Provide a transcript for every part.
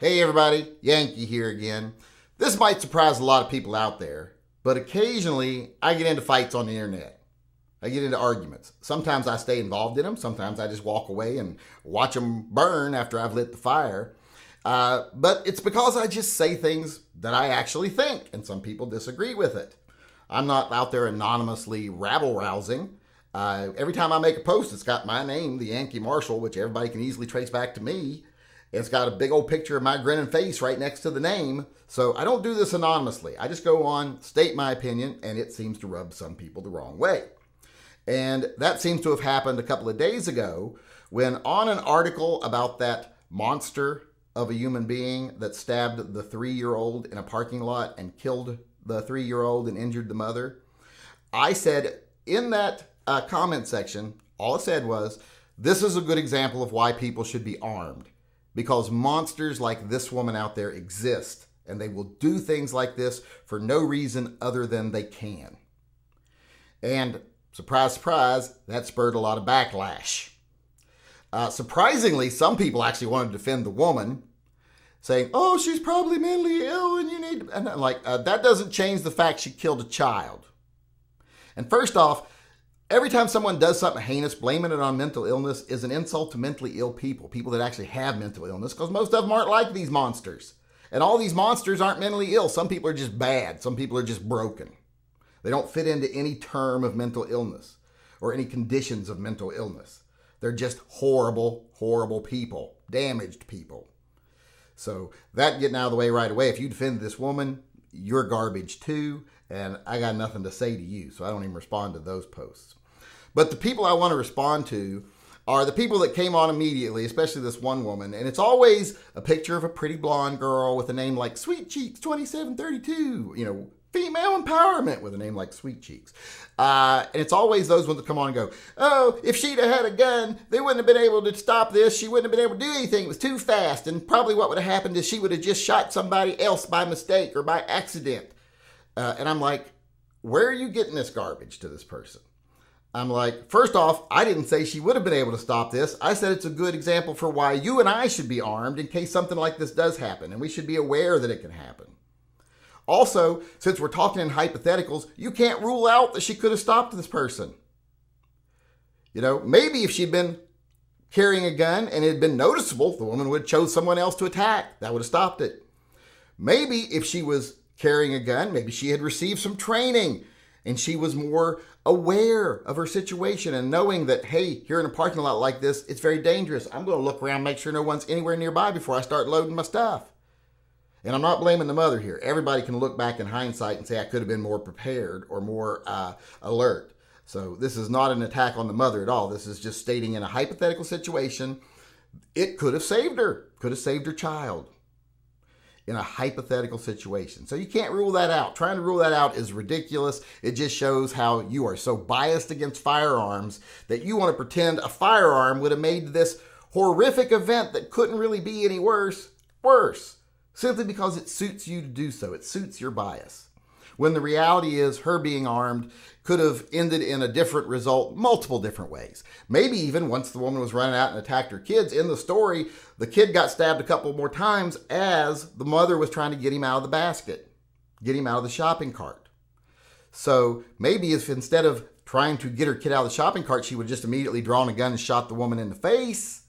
Hey everybody, Yankee here again. This might surprise a lot of people out there, but occasionally I get into fights on the internet. I get into arguments. Sometimes I stay involved in them. Sometimes I just walk away and watch them burn after I've lit the fire. But it's because I just say things that I actually think, and some people disagree with it. I'm not out there anonymously rabble-rousing. Every time I make a post, it's got my name, the Yankee Marshal, which everybody can easily trace back to me. It's got a big old picture of my grinning face right next to the name. So I don't do this anonymously. I just go on, state my opinion, and it seems to rub some people the wrong way. And that seems to have happened a couple of days ago when on an article about that monster of a human being that stabbed the 3-year-old in a parking lot and killed the 3-year-old and injured the mother, I said in that comment section, all I said was, this is a good example of why people should be armed. Because monsters like this woman out there exist, and they will do things like this for no reason other than they can. And surprise, surprise, that spurred a lot of backlash. Surprisingly, some people actually wanted to defend the woman, saying, oh, she's probably mentally ill and you need to... And I'm like, that doesn't change the fact she killed a child. And first off, every time someone does something heinous, blaming it on mental illness is an insult to mentally ill people, people that actually have mental illness, because most of them aren't like these monsters. And all these monsters aren't mentally ill. Some people are just bad. Some people are just broken. They don't fit into any term of mental illness or any conditions of mental illness. They're just horrible, horrible people, damaged people. So that getting out of the way right away, if you defend this woman, you're garbage too. And I got nothing to say to you, so I don't even respond to those posts. But the people I want to respond to are the people that came on immediately, especially this one woman. And it's always a picture of a pretty blonde girl with a name like Sweet Cheeks 2732, female empowerment with a name like Sweet Cheeks. And it's always those ones that come on and go, oh, if she'd have had a gun, they wouldn't have been able to stop this. She wouldn't have been able to do anything. It was too fast. And probably what would have happened is she would have just shot somebody else by mistake or by accident. And I'm like, where are you getting this garbage to this person? I'm like, first off, I didn't say she would have been able to stop this. I said it's a good example for why you and I should be armed in case something like this does happen. And we should be aware that it can happen. Also, since we're talking in hypotheticals, you can't rule out that she could have stopped this person. Maybe if she'd been carrying a gun and it had been noticeable, the woman would have chose someone else to attack. That would have stopped it. Maybe if she was carrying a gun, maybe she had received some training and she was more aware of her situation and knowing that, hey, here in a parking lot like this, it's very dangerous. I'm going to look around, make sure no one's anywhere nearby before I start loading my stuff. And I'm not blaming the mother here. Everybody can look back in hindsight and say I could have been more prepared or more alert. So this is not an attack on the mother at all. This is just stating in a hypothetical situation, it could have saved her, could have saved her child. In a hypothetical situation. So you can't rule that out. Trying to rule that out is ridiculous. It just shows how you are so biased against firearms that you want to pretend a firearm would have made this horrific event that couldn't really be any worse, simply because it suits you to do so. It suits your bias. When the reality is her being armed could have ended in a different result multiple different ways. Maybe even once the woman was running out and attacked her kids, in the story, the kid got stabbed a couple more times as the mother was trying to get him out of the basket, get him out of the shopping cart. So maybe if instead of trying to get her kid out of the shopping cart, she would just immediately drawn a gun and shot the woman in the face,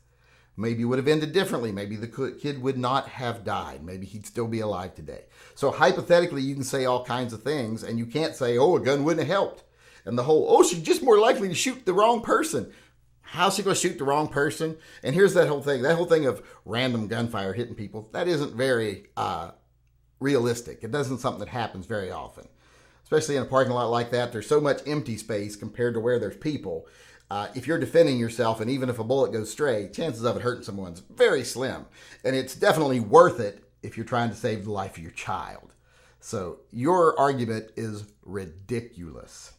maybe it would have ended differently. Maybe the kid would not have died. Maybe he'd still be alive today. So hypothetically, you can say all kinds of things, and you can't say, oh, a gun wouldn't have helped. And the whole, oh, she's just more likely to shoot the wrong person. How's she going to shoot the wrong person? And here's that whole thing of random gunfire hitting people. That isn't very realistic. It isn't something that happens very often. Especially in a parking lot like that, there's so much empty space compared to where there's people. If you're defending yourself, and even if a bullet goes stray, chances of it hurting someone's very slim. And it's definitely worth it if you're trying to save the life of your child. So your argument is ridiculous.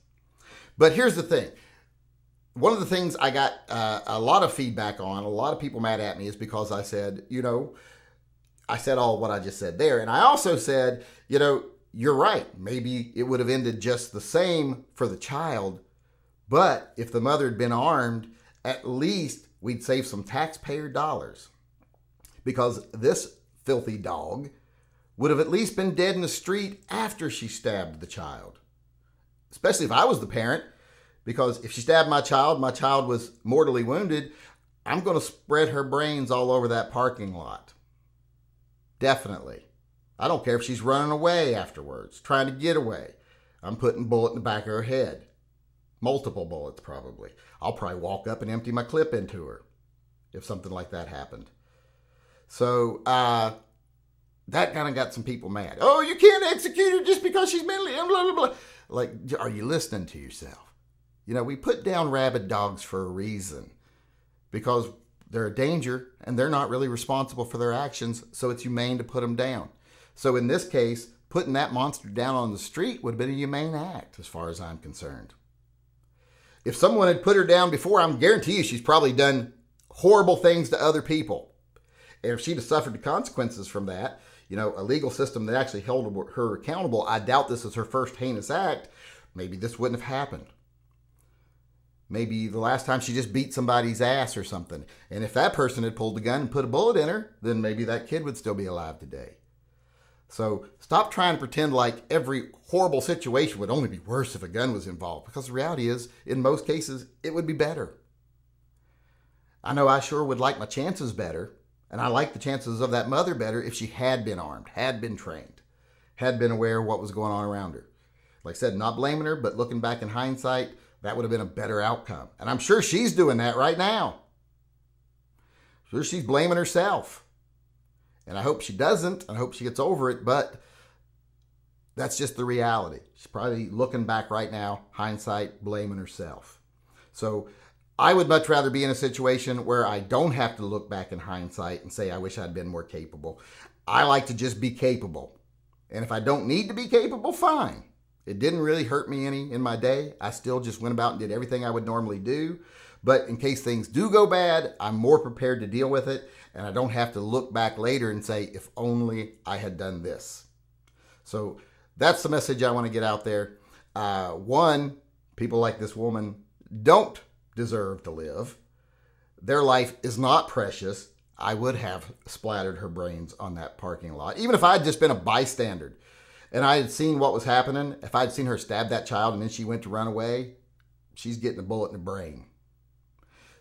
But here's the thing. One of the things I got a lot of feedback on, a lot of people mad at me, is because I said, I said all what I just said there. And I also said, you're right. Maybe it would have ended just the same for the child. But if the mother had been armed, at least we'd save some taxpayer dollars. Because this filthy dog, would have at least been dead in the street after she stabbed the child. Especially if I was the parent, because if she stabbed my child was mortally wounded, I'm going to spread her brains all over that parking lot. Definitely. I don't care if she's running away afterwards, trying to get away. I'm putting a bullet in the back of her head. Multiple bullets, probably. I'll probably walk up and empty my clip into her if something like that happened. So, that kind of got some people mad. Oh, you can't execute her just because she's mentally ill, blah, blah, blah. Like, are you listening to yourself? You know, we put down rabid dogs for a reason. Because they're a danger and they're not really responsible for their actions, so it's humane to put them down. So in this case, putting that monster down on the street would have been a humane act as far as I'm concerned. If someone had put her down before, I'm guarantee you she's probably done horrible things to other people. And if she'd have suffered the consequences from that, you know, a legal system that actually held her accountable, I doubt this is her first heinous act, maybe this wouldn't have happened. Maybe the last time she just beat somebody's ass or something. And if that person had pulled the gun and put a bullet in her, then maybe that kid would still be alive today. So stop trying to pretend like every horrible situation would only be worse if a gun was involved. Because the reality is, in most cases, it would be better. I know I sure would like my chances better. And I like the chances of that mother better if she had been armed, had been trained, had been aware of what was going on around her. Like I said, not blaming her, but looking back in hindsight, that would have been a better outcome. And I'm sure she's doing that right now. Sure, she's blaming herself. And I hope she doesn't. I hope she gets over it. But that's just the reality. She's probably looking back right now, hindsight, blaming herself. So I would much rather be in a situation where I don't have to look back in hindsight and say, I wish I'd been more capable. I like to just be capable. And if I don't need to be capable, fine. It didn't really hurt me any in my day. I still just went about and did everything I would normally do. But in case things do go bad, I'm more prepared to deal with it. And I don't have to look back later and say, if only I had done this. So that's the message I want to get out there. One, people like this woman don't deserve to live. Their life is not precious. I would have splattered her brains on that parking lot. Even if I had just been a bystander and I had seen what was happening, if I had seen her stab that child and then she went to run away, she's getting a bullet in the brain.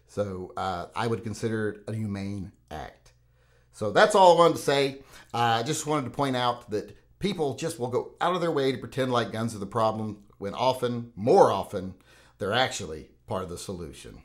So I would consider it a humane act. So that's all I wanted to say. I just wanted to point out that people just will go out of their way to pretend like guns are the problem when often, more often, they're actually part of the solution.